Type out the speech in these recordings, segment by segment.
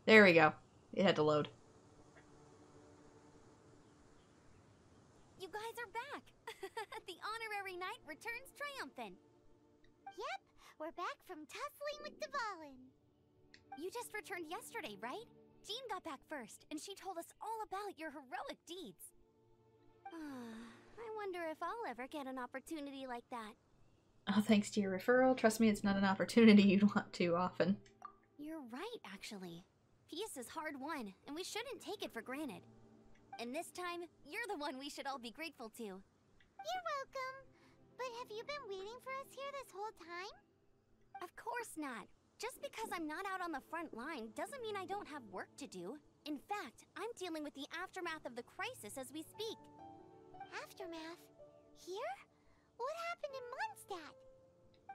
There we go. It had to load. You guys are back! The honorary knight returns triumphant. Yep, we're back from tussling with Dvalin. You just returned yesterday, right? Jean got back first, and she told us all about your heroic deeds. I wonder if I'll ever get an opportunity like that. Oh, thanks to your referral. Trust me, it's not an opportunity you'd want too often. You're right, actually. Peace is hard won, and we shouldn't take it for granted. And this time, you're the one we should all be grateful to. You're welcome. But have you been waiting for us here this whole time? Of course not. Just because I'm not out on the front line doesn't mean I don't have work to do. In fact, I'm dealing with the aftermath of the crisis as we speak. Aftermath? Here? What happened in Mondstadt?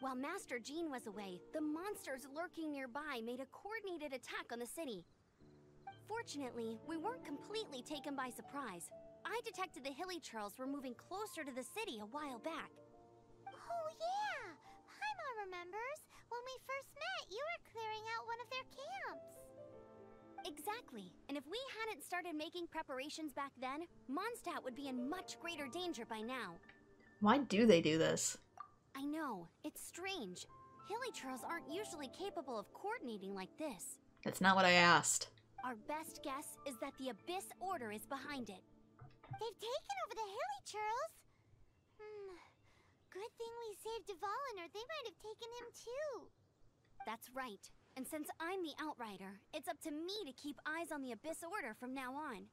While Master Jean was away, the monsters lurking nearby made a coordinated attack on the city. Fortunately, we weren't completely taken by surprise. I detected the hilly trolls were moving closer to the city a while back. Oh yeah! Paimon remembers. When we first met, you were clearing out one of their camps. Exactly. And if we hadn't started making preparations back then, Mondstadt would be in much greater danger by now. Why do they do this? I know. It's strange. Hilly trolls aren't usually capable of coordinating like this. That's not what I asked. Our best guess is that the Abyss Order is behind it. They've taken over the Hilly Churls! Good thing we saved Dvalin, or they might have taken him too. That's right. And since I'm the Outrider, it's up to me to keep eyes on the Abyss Order from now on.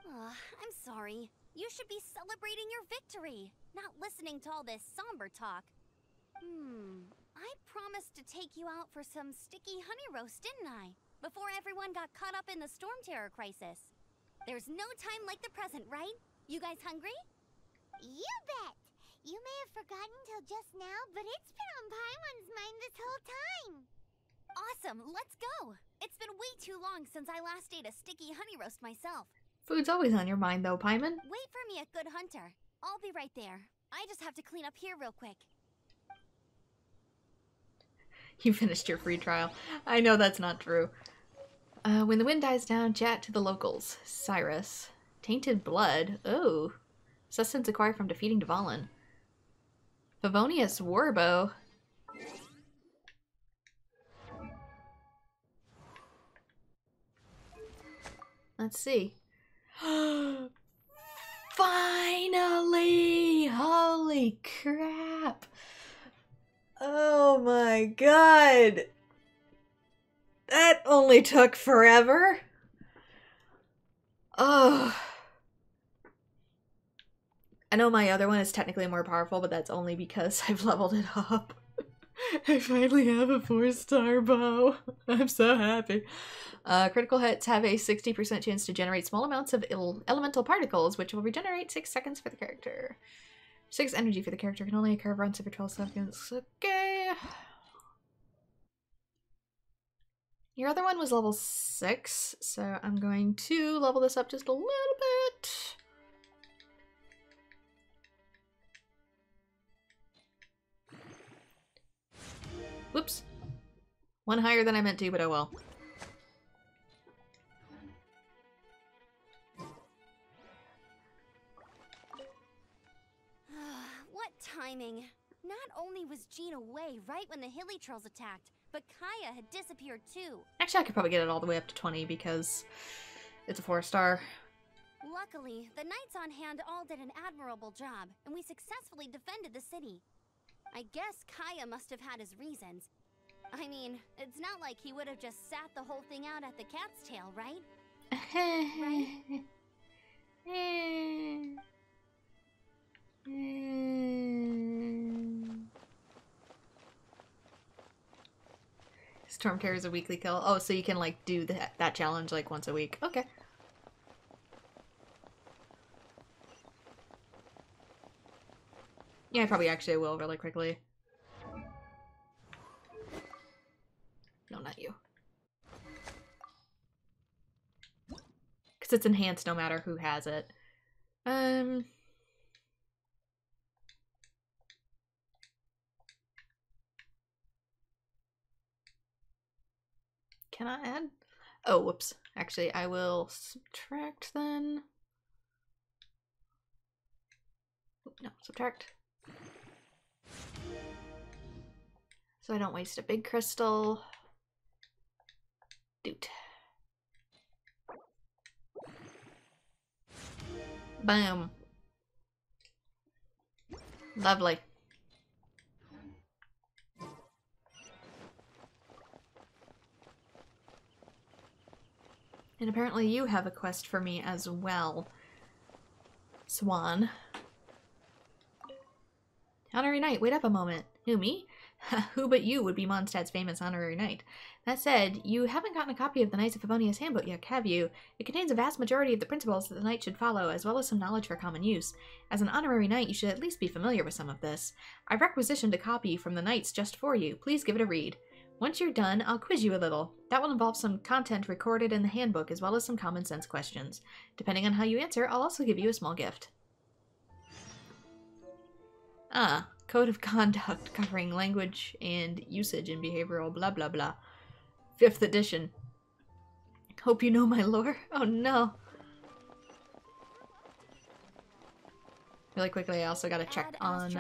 I'm sorry. You should be celebrating your victory, not listening to all this somber talk. I promised to take you out for some sticky honey roast, didn't I? Before everyone got caught up in the Stormterror crisis. There's no time like the present, right? You guys hungry? You bet! You may have forgotten till just now, but it's been on Paimon's mind this whole time. Awesome, let's go! It's been way too long since I last ate a sticky honey roast myself. Food's always on your mind though, Paimon. Wait for me at Good Hunter. I'll be right there. I just have to clean up here real quick. You finished your free trial. I know that's not true. When the wind dies down, chat to the locals. Cyrus. Tainted blood. Oh. Sustenance acquired from defeating Dvalin. Favonius Warbow. Let's see. Finally! Holy crap! Oh my god! That only took forever. Oh. I know my other one is technically more powerful, but that's only because I've leveled it up. I finally have a 4-star bow. I'm so happy. Critical hits have a 60% chance to generate small amounts of elemental particles, which will regenerate 6 seconds for the character. 6 energy for the character can only occur once every 12 seconds. Okay. Your other one was level 6, so I'm going to level this up just a little bit. Whoops. One higher than I meant to, but oh well. What timing. Not only was Jean away right when the Hilly Trolls attacked, but Kaya had disappeared too. Actually, I could probably get it all the way up to 20 because it's a 4-star. Luckily, the knights on hand all did an admirable job, and we successfully defended the city. I guess Kaya must have had his reasons. I mean, it's not like he would have just sat the whole thing out at the cat's tail, right? Right? Stormterror is a weekly kill. Oh, so you can like do that challenge like once a week. Okay. Yeah, I probably actually will really quickly. No, not you. Because it's enhanced no matter who has it. Can I add? Oh, whoops. Actually, I will subtract then. No, subtract. So I don't waste a big crystal. Doot. Boom. Lovely. And apparently you have a quest for me as well, Swan. Honorary Knight, wait up a moment. Who, me? Who but you would be Mondstadt's famous Honorary Knight? That said, you haven't gotten a copy of the Knights of Favonia's Handbook yet, have you? It contains a vast majority of the principles that the Knight should follow, as well as some knowledge for common use. As an Honorary Knight, you should at least be familiar with some of this. I've requisitioned a copy from the Knights just for you. Please give it a read. Once you're done, I'll quiz you a little. That will involve some content recorded in the handbook, as well as some common sense questions. Depending on how you answer, I'll also give you a small gift. Ah, Code of Conduct covering language and usage and behavioral blah blah blah. 5th edition. Hope you know my lore. Oh no. Really quickly, I also gotta check on...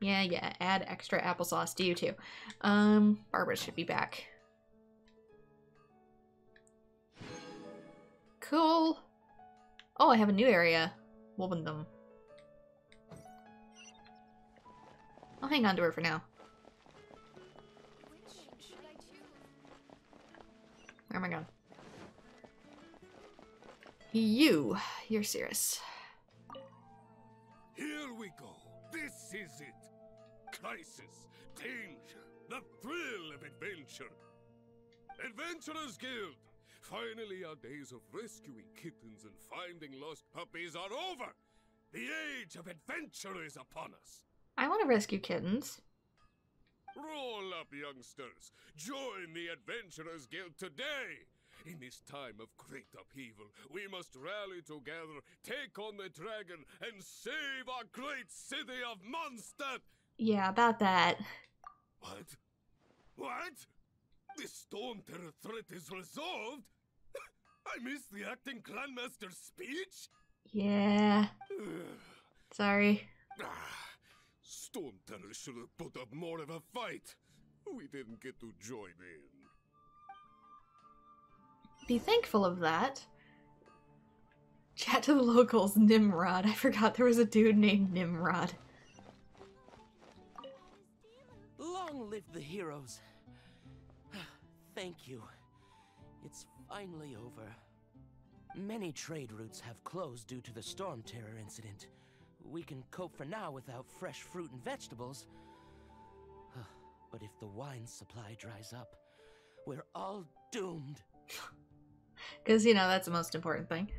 Yeah, add extra applesauce to you too. Barbara should be back. Cool. Oh, I have a new area. Wolvendom. I'll hang on to her for now. Where am I going? You're serious. Here we go. This is it. Crisis, danger, the thrill of adventure. Adventurers Guild. Finally, our days of rescuing kittens and finding lost puppies are over. The age of adventure is upon us. I want to rescue kittens. Roll up, youngsters. Join the Adventurers Guild today. In this time of great upheaval, we must rally together, take on the dragon, and save our great city of Mondstadt. Yeah, about that. What? What? The Stormterror threat is resolved? I missed the acting clanmaster's speech? Yeah. Sorry. Stormterror should have put up more of a fight. We didn't get to join in. Be thankful of that. Chat to the locals, Nimrod. I forgot there was a dude named Nimrod. Long live the heroes. Thank you. It's finally over. Many trade routes have closed due to the Stormterror incident. We can cope for now without fresh fruit and vegetables. But if the wine supply dries up, we're all doomed. Because, you know, that's the most important thing.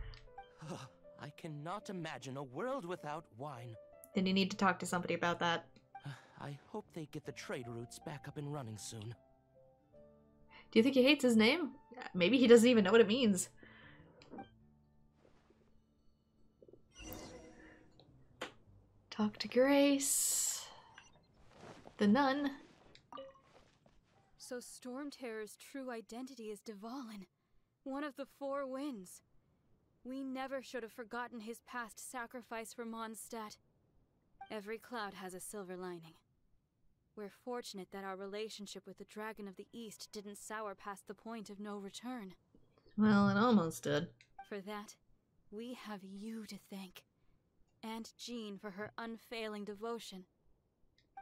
I cannot imagine a world without wine. Then you need to talk to somebody about that. I hope they get the trade routes back up and running soon. Do you think he hates his name? Maybe he doesn't even know what it means. Talk to Grace. The nun. So Stormterror's true identity is Dvalin, one of the 4 winds. We never should have forgotten his past sacrifice for Mondstadt. Every cloud has a silver lining. We're fortunate that our relationship with the Dragon of the East didn't sour past the point of no return. Well, it almost did. For that, we have you to thank. And Jean for her unfailing devotion.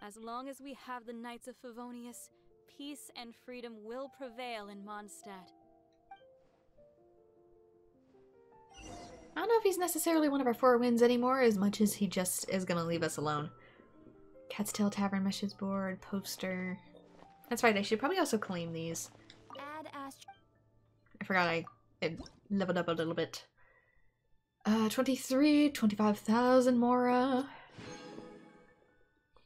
As long as we have the Knights of Favonius, peace and freedom will prevail in Mondstadt. I don't know if he's necessarily one of our 4 winds anymore, as much as he just is gonna leave us alone. Cat's Tail Tavern Meshes Board, poster. That's right, I should probably also claim these. I forgot I leveled up a little bit. 25,000 Mora.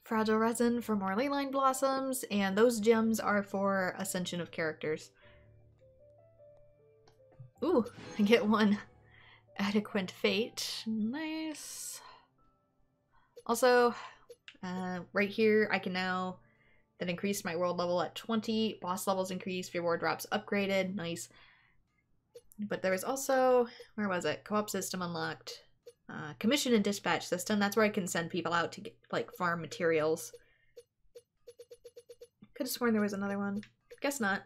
Fragile Resin for more Leyline Blossoms, and those gems are for Ascension of Characters. Ooh, I get 1. Adequate Fate. Nice. Also, right here I can now That increased my world level at 20. Boss levels increased. Reward drops upgraded. Nice. But there was also... Where was it? Co-op system unlocked. Commission and dispatch system. That's where I can send people out to get, like, farm materials. Could have sworn there was another one. Guess not.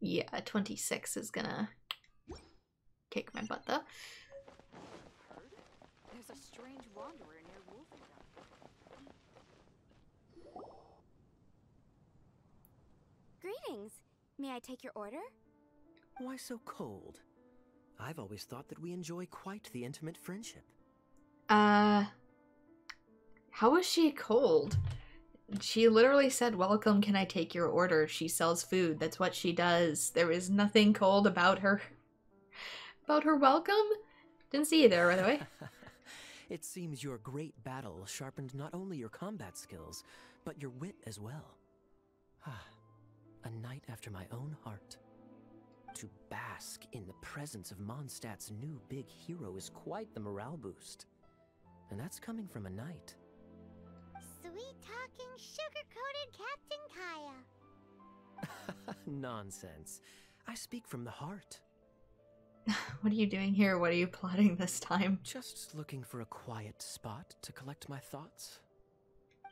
Yeah, 26 is gonna kick my butt, though. There's a strange wanderer near Wolfenbach. Greetings. May I take your order? Why so cold? I've always thought that we enjoy quite the intimate friendship. How is she cold? She literally said, "Welcome, can I take your order?" She sells food. That's what she does. There is nothing cold about her. About her welcome? Didn't see you there, by the way. It seems your great battle sharpened not only your combat skills, but your wit as well. A knight after my own heart. To bask in the presence of Mondstadt's new big hero is quite the morale boost. And that's coming from a knight. Sweet-talking, sugar-coated Captain Kaya. Nonsense. I speak from the heart. What are you doing here? What are you plotting this time? Just looking for a quiet spot to collect my thoughts.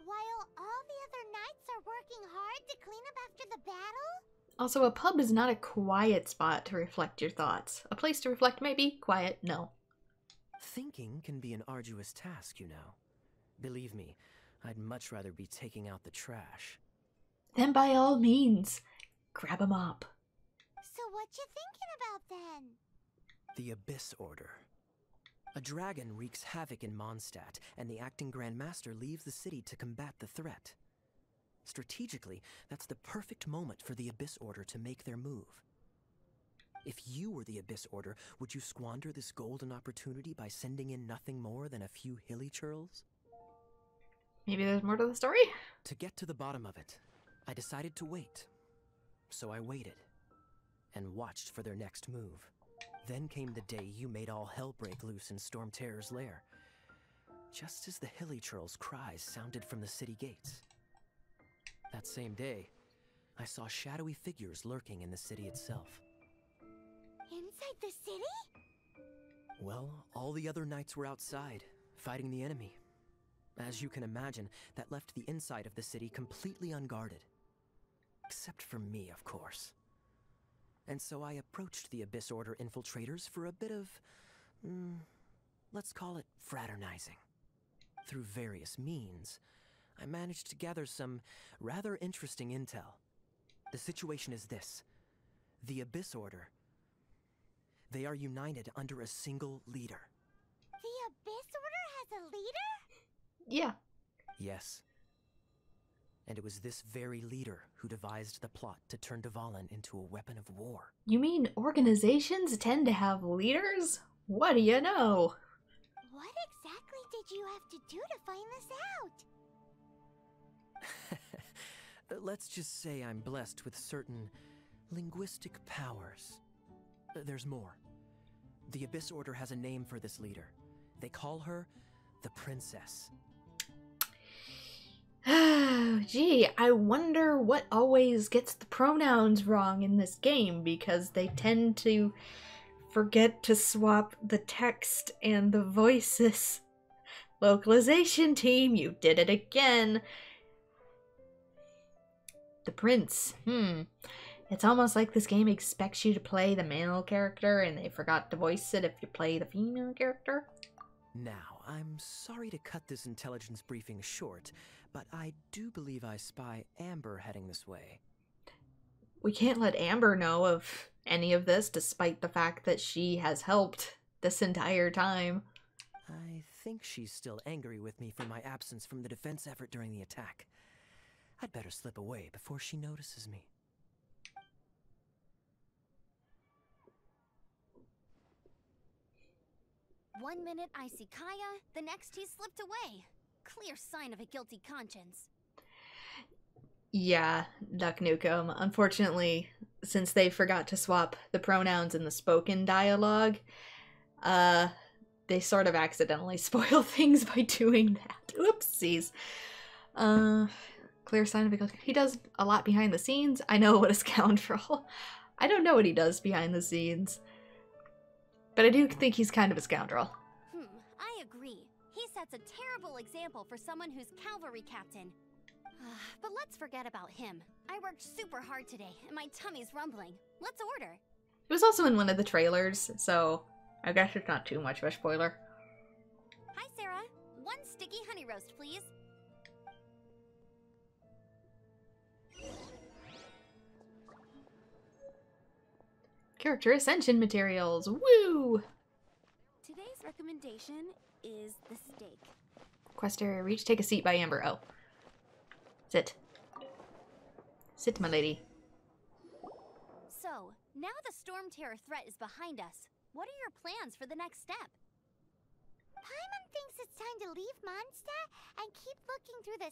While all the other knights are working hard to clean up after the battle? Also, a pub is not a quiet spot to reflect your thoughts. A place to reflect maybe, quiet, no. Thinking can be an arduous task, you know. Believe me, I'd much rather be taking out the trash. Then by all means, grab 'em up. So what you thinking about then? The Abyss Order. A dragon wreaks havoc in Mondstadt, and the acting Grand Master leaves the city to combat the threat. Strategically, that's the perfect moment for the Abyss Order to make their move. If you were the Abyss Order, would you squander this golden opportunity by sending in nothing more than a few hilly churls? Maybe there's more to the story? To get to the bottom of it, I decided to wait. So I waited, and watched for their next move. Then came the day you made all hell break loose in Stormterror's lair, just as the hilly churls' cries sounded from the city gates. That same day, I saw shadowy figures lurking in the city itself. Inside the city? Well, all the other knights were outside, fighting the enemy. As you can imagine, that left the inside of the city completely unguarded. Except for me, of course. And so I approached the Abyss Order infiltrators for a bit of, let's call it fraternizing. Through various means, I managed to gather some rather interesting intel. The situation is this. The Abyss Order, they are united under a single leader. The Abyss Order has a leader? Yeah. Yes. And it was this very leader who devised the plot to turn Dvalin into a weapon of war. You mean organizations tend to have leaders? What do you know? What exactly did you have to do to find this out? Let's just say I'm blessed with certain linguistic powers. There's more. The Abyss Order has a name for this leader. They call her the Princess. Gee, I wonder what always gets the pronouns wrong in this game, because they tend to forget to swap the text and the voices. Localization team, you did it again. The prince. It's almost like this game expects you to play the male character and they forgot to voice it if you play the female character. Now, I'm sorry to cut this intelligence briefing short, but I do believe I spy Amber heading this way. We can't let Amber know of any of this, despite the fact that she has helped this entire time. I think she's still angry with me for my absence from the defense effort during the attack. I'd better slip away before she notices me. One minute I see Kaya, the next he slipped away. Clear sign of a guilty conscience. Yeah, Duck Nukem. Unfortunately, since they forgot to swap the pronouns in the spoken dialogue, they sort of accidentally spoil things by doing that. Oopsies. Clear sign of a... He does a lot behind the scenes. I know what a scoundrel. I don't know what he does behind the scenes. But I do think he's kind of a scoundrel. I agree. He sets a terrible example for someone who's cavalry captain. But let's forget about him. I worked super hard today, and my tummy's rumbling. Let's order. It was also in one of the trailers, so I guess it's not too much of a spoiler. Hi, Sarah. 1 sticky honey roast, please. Character ascension materials. Woo! Today's recommendation is the steak. Quest area reach. Take a seat by Amber. Oh. Sit. Sit, my lady. So, now the Stormterror threat is behind us. What are your plans for the next step? Paimon thinks it's time to leave Mondstadt and keep looking through the 7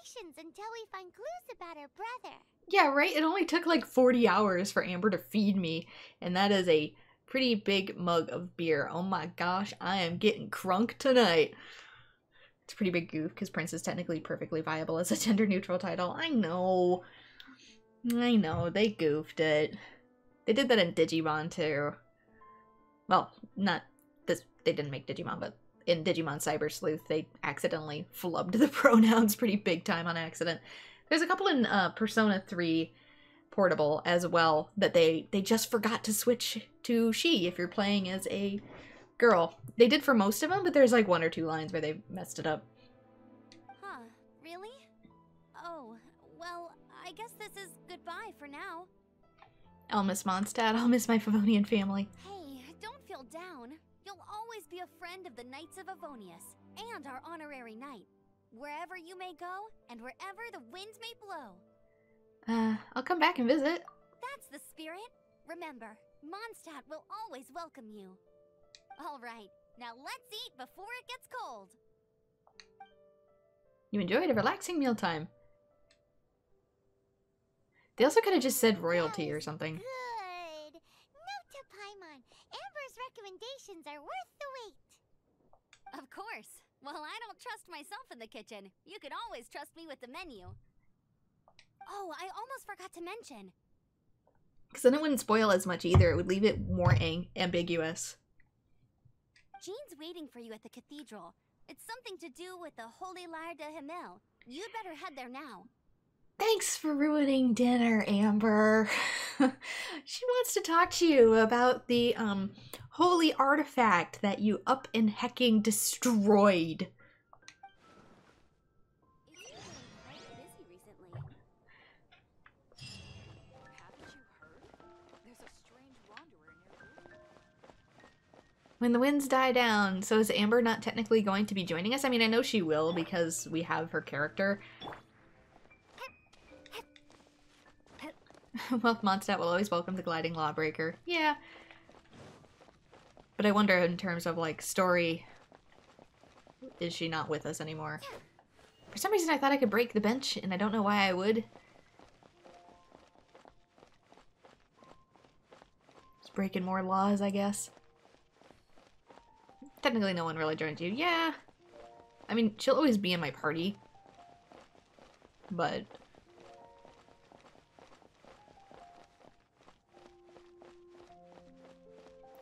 nations until we find clues about her brother. Yeah, right? It only took like 40 hours for Amber to feed me, and that is a pretty big mug of beer. Oh my gosh, I am getting crunk tonight. It's a pretty big goof, because Prince is technically perfectly viable as a gender-neutral title. I know, they goofed it. They did that in Digimon too. Well, not this, they didn't make Digimon, but in Digimon Cyber Sleuth, they accidentally flubbed the pronouns pretty big time on accident. There's a couple in Persona 3 Portable as well that they just forgot to switch to she if you're playing as a girl. They did for most of them, but there's like 1 or 2 lines where they messed it up. Huh, really? Oh, well, I guess this is goodbye for now. I'll miss Mondstadt, I'll miss my Favonian family. Hey, don't feel down. You'll always be a friend of the Knights of Avonius, and our honorary knight. Wherever you may go, and wherever the winds may blow. I'll come back and visit. That's the spirit. Remember, Mondstadt will always welcome you. All right, now let's eat before it gets cold. You enjoyed a relaxing mealtime. They also could have just said royalty or something. Good. Note to Paimon, Amber's recommendations are worth the wait. Of course. Well, I don't trust myself in the kitchen. You can always trust me with the menu. Oh, I almost forgot to mention. Because then it wouldn't spoil as much either. It would leave it more ambiguous. Jean's waiting for you at the cathedral. It's something to do with the Holy Lyre de Himmel. You'd better head there now. Thanks for ruining dinner, Amber. She wants to talk to you about the holy artifact that you up and hecking destroyed. It's been quite busy recently. Haven't you heard? There's a strange wanderer near here. When the winds die down, so is Amber not technically going to be joining us? I mean, I know she will because we have her character. Well, Mondstadt will always welcome the gliding lawbreaker. Yeah. But I wonder in terms of, like, story, is she not with us anymore? For some reason I thought I could break the bench, and I don't know why I would. Just breaking more laws, I guess. Technically no one really joins you. Yeah. I mean, she'll always be in my party. But...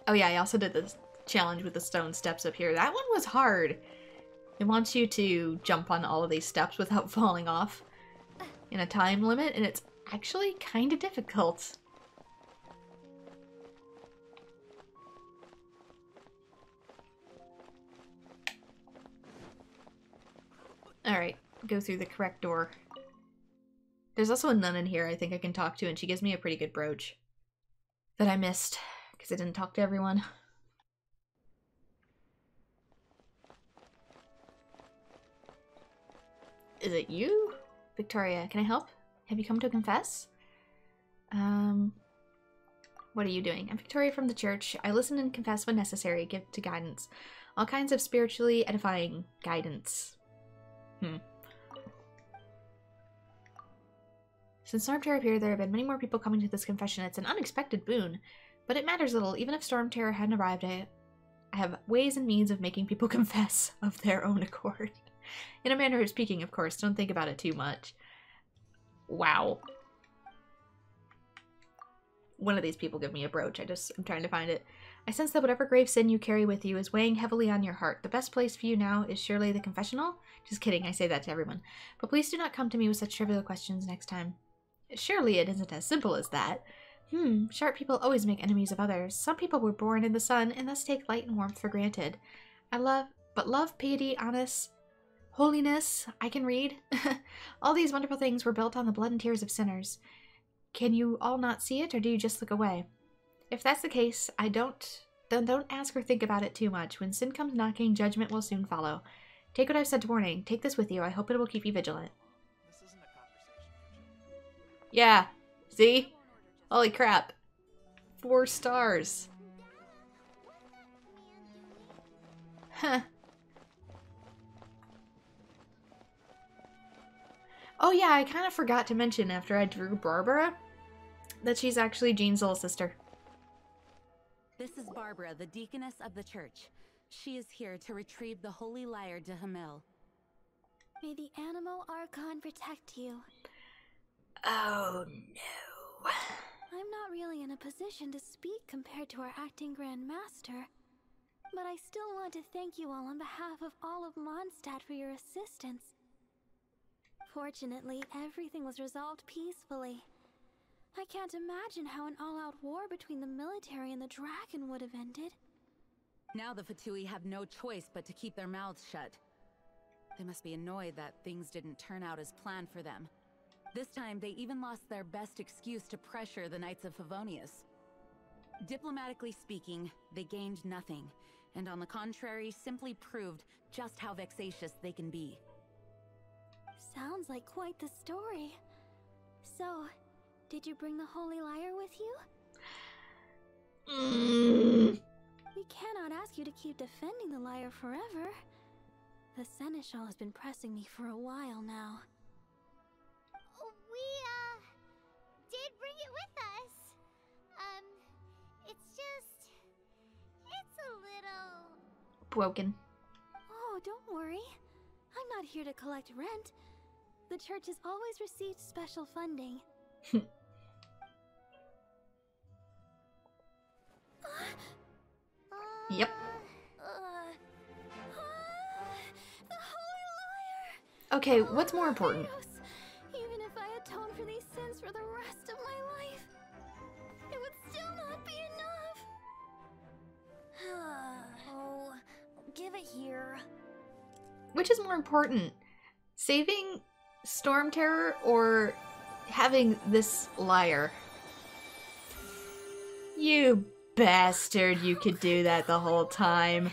oh yeah, I also did this challenge with the stone steps up here. That one was hard. It wants you to jump on all of these steps without falling off in a time limit, and it's actually kind of difficult. Alright, go through the correct door. There's also a nun in here I think I can talk to, and she gives me a pretty good brooch that I missed. Because I didn't talk to everyone. Is it you? Victoria, can I help? Have you come to confess? What are you doing? I'm Victoria from the church. I listen and confess when necessary, give to guidance. All kinds of spiritually edifying guidance. Since Stormterror appeared, there have been many more people coming to this confession. It's an unexpected boon. But it matters little. Even if Stormterror hadn't arrived, I have ways and means of making people confess of their own accord. In a manner of speaking, of course. Don't think about it too much. Wow. One of these people give me a brooch. I'm trying to find it. I sense that whatever grave sin you carry with you is weighing heavily on your heart. The best place for you now is surely the confessional? Just kidding, I say that to everyone. But please do not come to me with such trivial questions next time. Surely it isn't as simple as that. Sharp people always make enemies of others. Some people were born in the sun and thus take light and warmth for granted. But love, piety, honest, holiness, I can read. All these wonderful things were built on the blood and tears of sinners. Can you all not see it, or do you just look away? If that's the case, then don't ask or think about it too much. When sin comes knocking, judgment will soon follow. Take what I've said to warning. Take this with you. I hope it will keep you vigilant. This isn't a conversation. Yeah. See? Holy crap. 4 stars. Huh. Oh yeah, I kind of forgot to mention after I drew Barbara that she's actually Jean's little sister. This is Barbara, the deaconess of the church. She is here to retrieve the holy lyre de Hamel. May the Animo Archon protect you. Oh no. I'm not really in a position to speak compared to our acting Grand Master, but I still want to thank you all on behalf of all of Mondstadt for your assistance. Fortunately, everything was resolved peacefully. I can't imagine how an all-out war between the military and the dragon would have ended. Now the Fatui have no choice but to keep their mouths shut. They must be annoyed that things didn't turn out as planned for them. This time, they even lost their best excuse to pressure the Knights of Favonius. Diplomatically speaking, they gained nothing, and on the contrary, simply proved just how vexatious they can be. Sounds like quite the story. So, did you bring the holy lyre with you? We cannot ask you to keep defending the lyre forever. The Seneschal has been pressing me for a while now. We, did bring it with us. It's a little... Broken. Oh, don't worry. I'm not here to collect rent. The church has always received special funding. Yep. The holy lyre! Okay, what's more important? Even if I atone for these sins for the rest of my life, it would still not be enough. Oh, give it here. Which is more important? Saving Stormterror or having this lyre? You bastard, you could do that the whole time.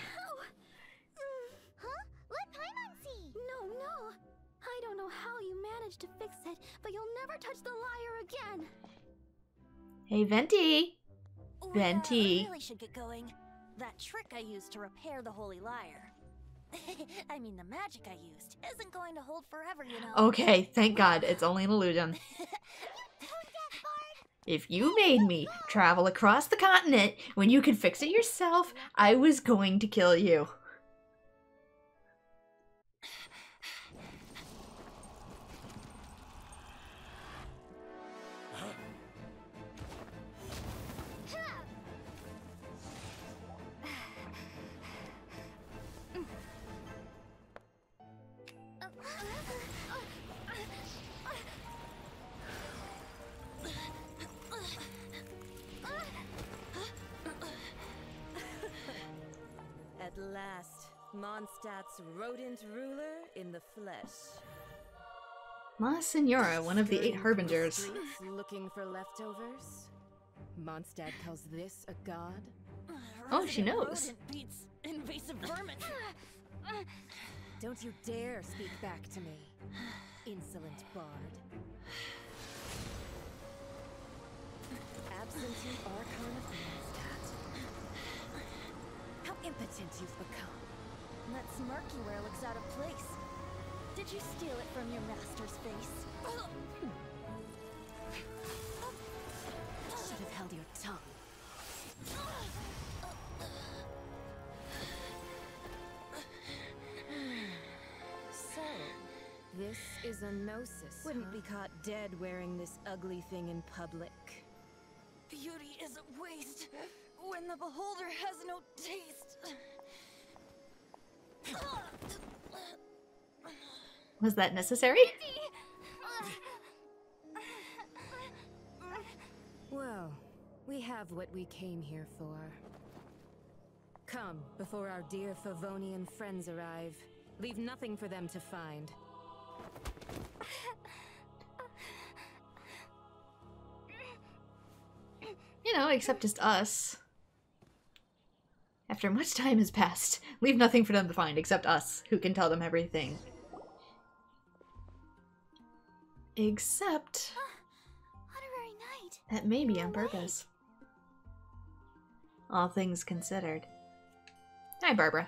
Huh? Let Paimon see. No. I don't know how you managed to fix it, but you'll never touch the lyre again. Hey, Venti. Venti. I really should get going. That trick I used to repair the holy lyre. I mean, the magic I used isn't going to hold forever, you know. Okay, thank God, it's only an illusion. If you made me travel across the continent when you could fix it yourself, I was going to kill you. At last, Mondstadt's rodent ruler in the flesh. La Senora, one of the 8 harbingers. Streets looking for leftovers? Mondstadt calls this a god? Oh, she knows. Rodent beats invasive vermin. Don't you dare speak back to me, insolent bard. Absentee Archon of Mondstadt. How impotent you've become. That smirky wear looks out of place. Did you steal it from your master's face? Should have held your tongue. is a Gnosis. Wouldn't be caught dead wearing this ugly thing in public. Beauty is a waste when the beholder has no taste. Was that necessary? Well, we have what we came here for. Come, before our dear Favonian friends arrive. Leave nothing for them to find. You know, except just us. After much time has passed, leave nothing for them to find except us, who can tell them everything. Except... Honorary Knight. that may be on purpose. All things considered. Hi, Barbara.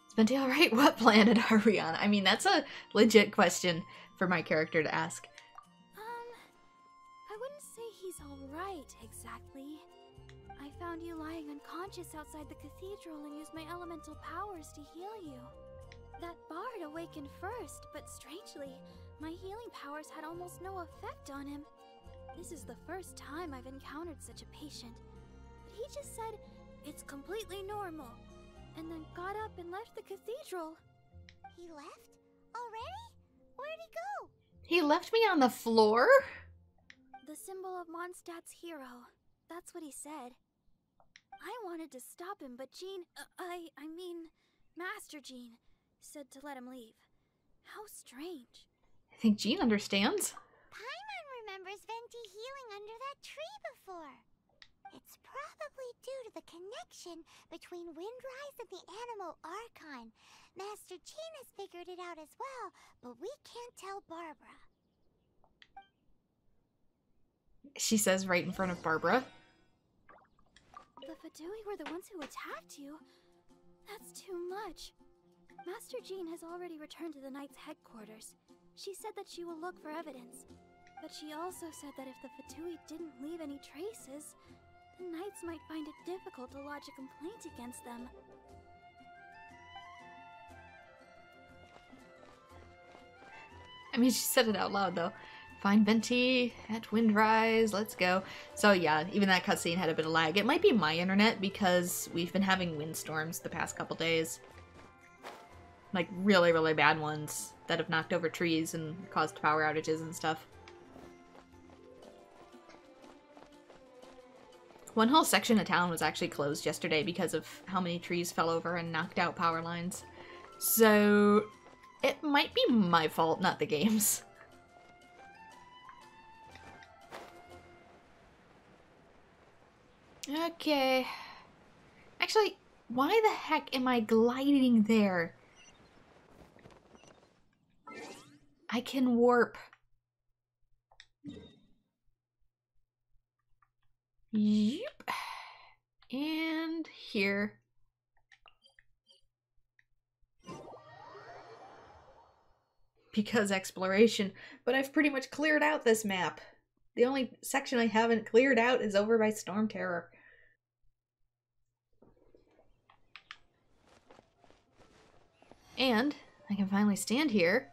Is Venti alright? What planet are we on? I mean, that's a legit question for my character to ask. I wouldn't say he's alright, exactly. I found you lying unconscious outside the cathedral and used my elemental powers to heal you. That bard awakened first, but strangely, my healing powers had almost no effect on him. This is the first time I've encountered such a patient. But he just said, it's completely normal, and then got up and left the cathedral. He left? Already? Where'd he go? He left me on the floor? The symbol of Mondstadt's hero. That's what he said. I wanted to stop him, but Jean, I mean, Master Jean, said to let him leave. How strange. I think Jean understands. Paimon remembers Venti healing under that tree before. It's probably due to the connection between Windrise and the Animal Archon. Master Jean has figured it out as well, but we can't tell Barbara. She says right in front of Barbara. The Fatui were the ones who attacked you? That's too much. Master Jean has already returned to the Knight's headquarters. She said that she will look for evidence. But she also said that if the Fatui didn't leave any traces, the Knights might find it difficult to lodge a complaint against them. I mean, she said it out loud, though. Find Venti at Windrise, let's go. So yeah, even that cutscene had a bit of lag. It might be my internet because we've been having windstorms the past couple days. Like, really, really bad ones that have knocked over trees and caused power outages and stuff. One whole section of town was actually closed yesterday because of how many trees fell over and knocked out power lines. So, it might be my fault, not the game's. Okay. Actually, why the heck am I gliding there? I can warp. Yep. And here. Because exploration. But I've pretty much cleared out this map. The only section I haven't cleared out is over by Stormterror. And I can finally stand here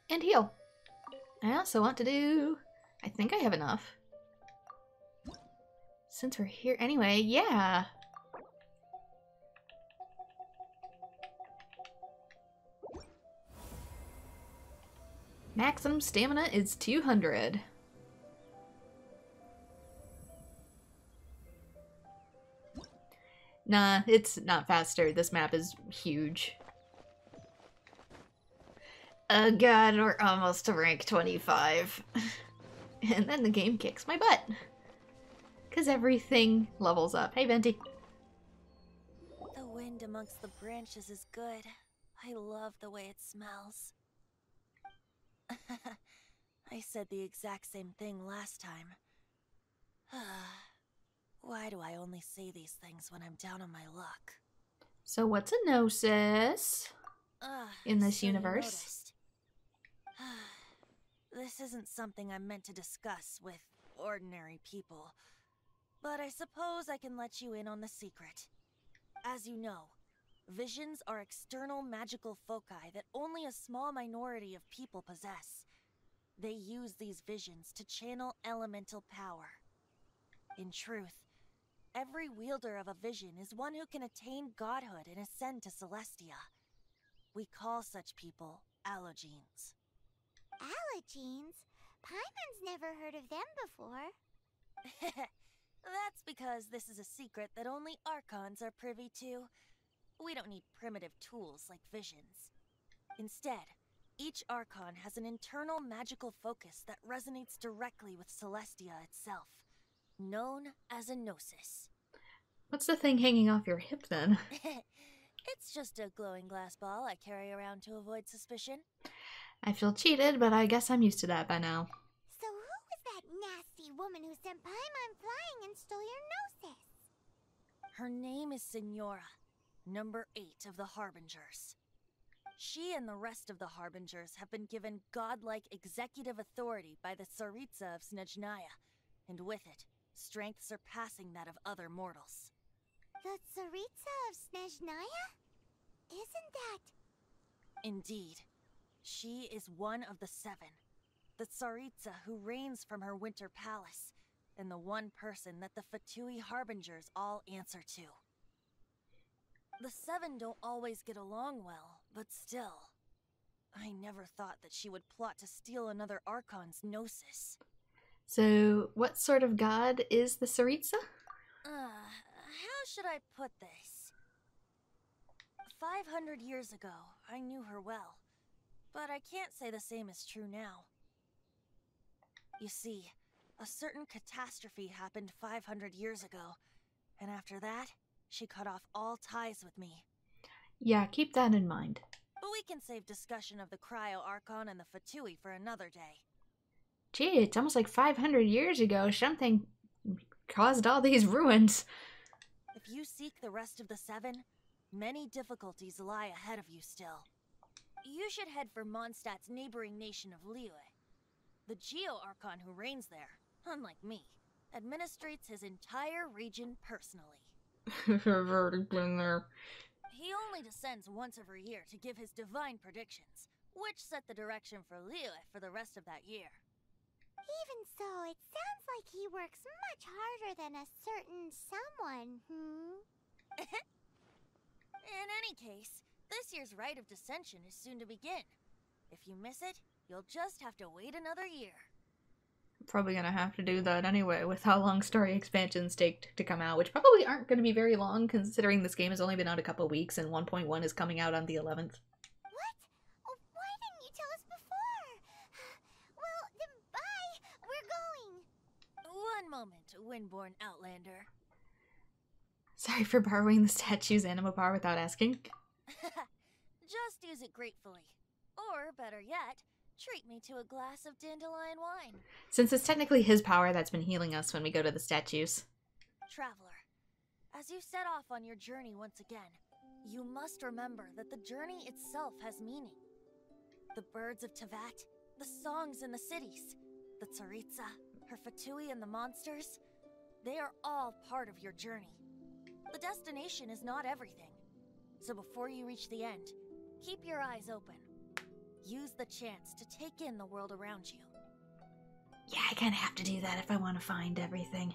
and heal. I also want to do... I think I have enough. Since we're here anyway, yeah. Maximum stamina is 200. Nah, it's not faster. This map is huge. Oh god, we're almost to rank 25. And then the game kicks my butt. Because everything levels up. Hey, Venti. The wind amongst the branches is good. I love the way it smells. I said the exact same thing last time. Why do I only say these things when I'm down on my luck? So what's a Gnosis in this so you universe? noticed. This isn't something I'm meant to discuss with ordinary people, but I suppose I can let you in on the secret. As you know, Visions are external magical foci that only a small minority of people possess. They use these visions to channel elemental power. In truth, every wielder of a vision is one who can attain godhood and ascend to Celestia. We call such people allogenes. Allogenes? Paimon's never heard of them before. That's because this is a secret that only Archons are privy to. We don't need primitive tools like visions. Instead, each Archon has an internal magical focus that resonates directly with Celestia itself, known as a Gnosis. What's the thing hanging off your hip then? It's just a glowing glass ball I carry around to avoid suspicion. I feel cheated, but I guess I'm used to that by now. So who was that nasty woman who sent Paimon flying and stole your Gnosis? Her name is Signora, number 8 of the Harbingers. She and the rest of the Harbingers have been given godlike executive authority by the Tsaritsa of Snezhnaya, and with it, strength surpassing that of other mortals. The Tsaritsa of Snezhnaya? Isn't that... Indeed. She is one of the 7, the Tsaritsa who reigns from her winter palace, and the one person that the Fatui Harbingers all answer to. The 7 don't always get along well, but still. I never thought that she would plot to steal another Archon's Gnosis. So, what sort of god is the Tsaritsa? How should I put this? 500 years ago, I knew her well, but I can't say the same is true now. You see, a certain catastrophe happened 500 years ago, and after that, she cut off all ties with me. Yeah, keep that in mind. But we can save discussion of the Cryo Archon and the Fatui for another day. Gee, it's almost like 500 years ago something caused all these ruins. If you seek the rest of the 7, many difficulties lie ahead of you still. You should head for Mondstadt's neighboring nation of Liyue. The Geo-Archon who reigns there, unlike me, administrates his entire region personally. I've already been there. He only descends once every year to give his divine predictions, which set the direction for Liyue for the rest of that year. Even so, it sounds like he works much harder than a certain someone, In any case, this year's Rite of Dissension is soon to begin. If you miss it, you'll just have to wait another year. Probably gonna have to do that anyway, with how long story expansions take to come out, which probably aren't gonna be very long, considering this game has only been out a couple weeks and 1.1 is coming out on the 11th. What? Oh, why didn't you tell us before? Well, then bye! We're going! One moment, Windborn Outlander. Sorry for borrowing the statue's animo power without asking. Just use it gratefully. Or, better yet, treat me to a glass of dandelion wine. Since it's technically his power that's been healing us when we go to the statues. Traveler, as you set off on your journey once again, you must remember that the journey itself has meaning. The birds of Tevat, the songs in the cities, the Tsaritsa, her Fatui and the monsters, they are all part of your journey. The destination is not everything. So before you reach the end, keep your eyes open. Use the chance to take in the world around you. Yeah, I kinda have to do that if I want to find everything.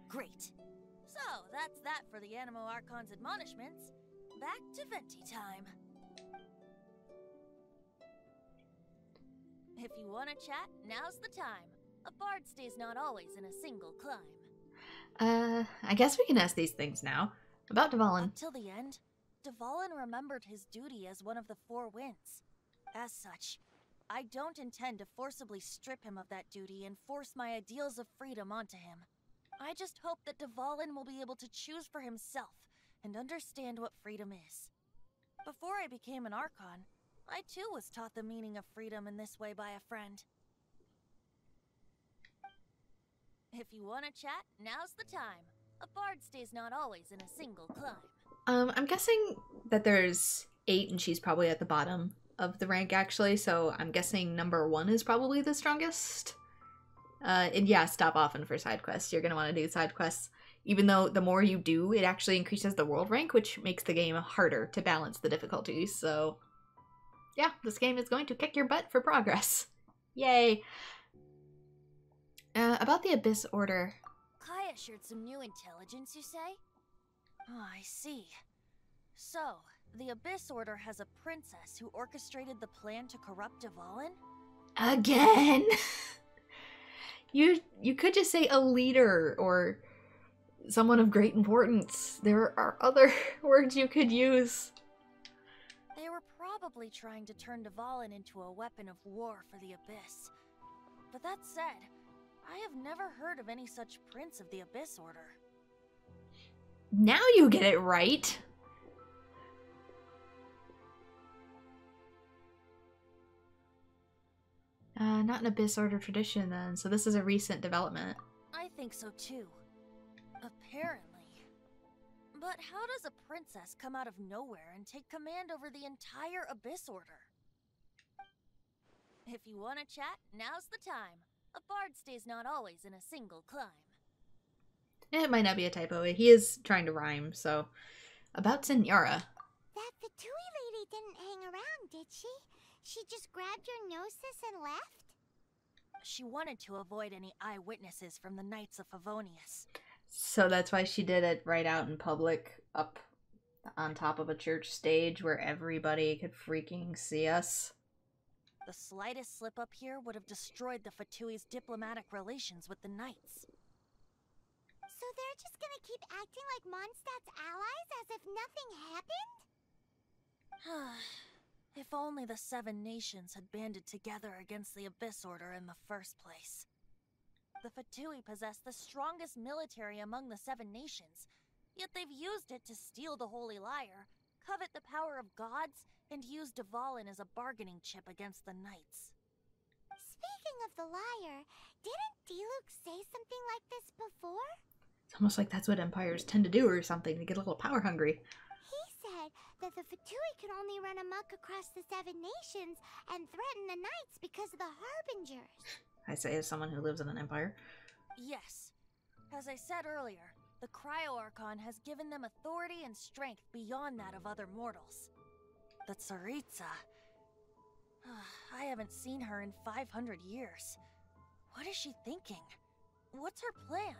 Great. So, that's that for the Animo Archon's admonishments. Back to Venti time. If you want to chat, now's the time. A bard stays not always in a single climb. I guess we can ask these things now. About Dvalin. Until the end, Dvalin remembered his duty as one of the 4 winds. As such, I don't intend to forcibly strip him of that duty and force my ideals of freedom onto him. I just hope that Dvalin will be able to choose for himself and understand what freedom is. Before I became an Archon, I too was taught the meaning of freedom in this way by a friend. If you want to chat, now's the time. A bard stays not always in a single climb. I'm guessing that there's 8 and she's probably at the bottom of the rank actually, so I'm guessing number 1 is probably the strongest. And yeah, stop often for side quests. You're gonna want to do side quests. even though the more you do, it actually increases the world rank, which makes the game harder to balance the difficulties. So yeah, this game is going to kick your butt for progress. Yay! About the Abyss Order. Kaya shared some new intelligence, you say? Oh, I see. So, the Abyss Order has a princess who orchestrated the plan to corrupt Dvalin? Again! You could just say a leader or someone of great importance. There are other words you could use. They were probably trying to turn Dvalin into a weapon of war for the Abyss. But that said, I have never heard of any such prince of the Abyss Order. Now you get it right. Not an Abyss Order tradition then, so this is a recent development. I think so too. Apparently. But how does a princess come out of nowhere and take command over the entire Abyss Order? If you want to chat, now's the time. A bard stays not always in a single climb. It might not be a typo. He is trying to rhyme, so. About Senora. That Fatui lady didn't hang around, did she? She just grabbed your Gnosis and left? She wanted to avoid any eyewitnesses from the Knights of Favonius. So that's why she did it right out in public, up on top of a church stage where everybody could freaking see us. The slightest slip up here would have destroyed the Fatui's diplomatic relations with the Knights. So they're just gonna keep acting like Mondstadt's allies as if nothing happened? If only the 7 nations had banded together against the Abyss Order in the first place. The Fatui possess the strongest military among the 7 nations, yet they've used it to steal the Holy Lyre, covet the power of gods, and use Dvalin as a bargaining chip against the Knights. Speaking of the lyre, didn't Diluc say something like this before? It's almost like that's what empires tend to do or something, to get a little power hungry. He said that the Fatui could only run amok across the 7 nations and threaten the Knights because of the Harbingers. I say as someone who lives in an empire. Yes. As I said earlier, the Cryo-Archon has given them authority and strength beyond that of other mortals. The Tsaritsa... I haven't seen her in 500 years. What is she thinking? What's her plan?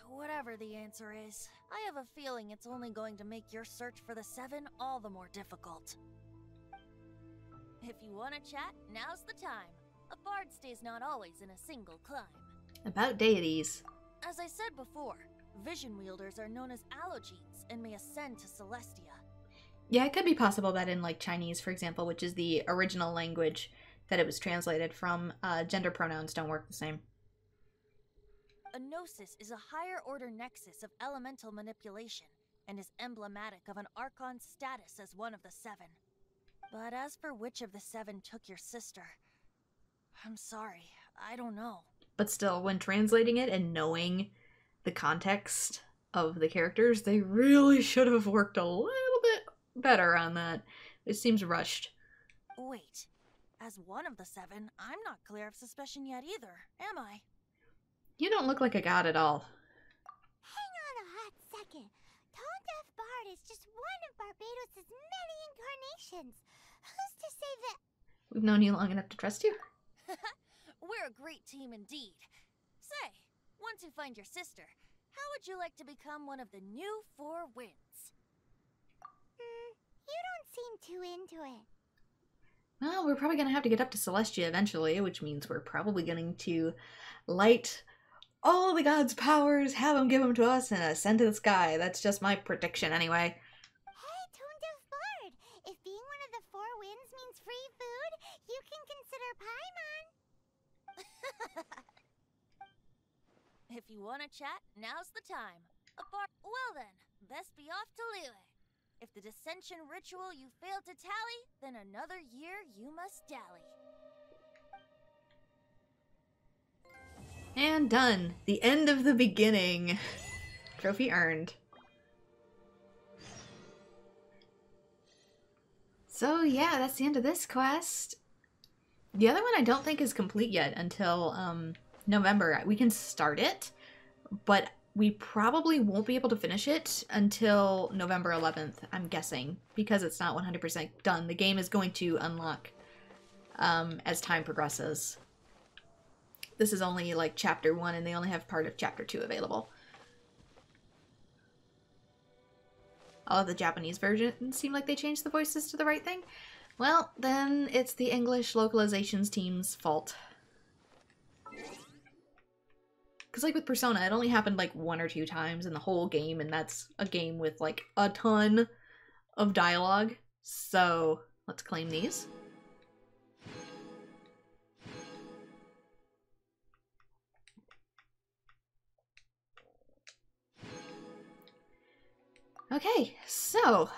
Whatever the answer is, I have a feeling it's only going to make your search for the 7 all the more difficult. If you want to chat, now's the time. A bard stays not always in a single climb. About deities. As I said before, vision wielders are known as allogenes and may ascend to Celestia. Yeah, it could be possible that in, like, Chinese, for example, which is the original language that it was translated from, gender pronouns don't work the same. A Gnosis is a higher-order nexus of elemental manipulation, and is emblematic of an Archon's status as one of the 7. But as for which of the 7 took your sister, I'm sorry, I don't know. But still, when translating it and knowing the context of the characters, they really should have worked a little bit better on that. It seems rushed. Wait, as one of the 7, I'm not clear of suspicion yet either, am I? You don't look like a god at all. Hang on a hot second. Tone Deaf Bard is just one of Barbados' many incarnations. Who's to say that... We've known you long enough to trust you. We're a great team indeed. Say, once you find your sister, how would you like to become one of the new 4 winds? You don't seem too into it. Well, we're probably going to have to get up to Celestia eventually, which means we're probably going to light all the gods' powers, have them give them to us, and ascend to the sky. That's just my prediction anyway. Hey, Tone Deaf Bard! If being one of the 4 winds means free food, you can consider Paimon. If you want to chat, now's the time. Well then, best be off to Liyue. If the dissension ritual you failed to tally, then another year you must dally. And done. The end of the beginning. Trophy earned. So yeah, that's the end of this quest. The other one I don't think is complete yet until November. We can start it, but we probably won't be able to finish it until November 11th, I'm guessing, because it's not 100% done. The game is going to unlock as time progresses. This is only like chapter 1 and they only have part of chapter 2 available. All of the Japanese versions seem like they changed the voices to the right thing. Well, then it's the English localizations team's fault. Because like with Persona, it only happened like 1 or 2 times in the whole game, and that's a game with like a ton of dialogue. So let's claim these. Okay, so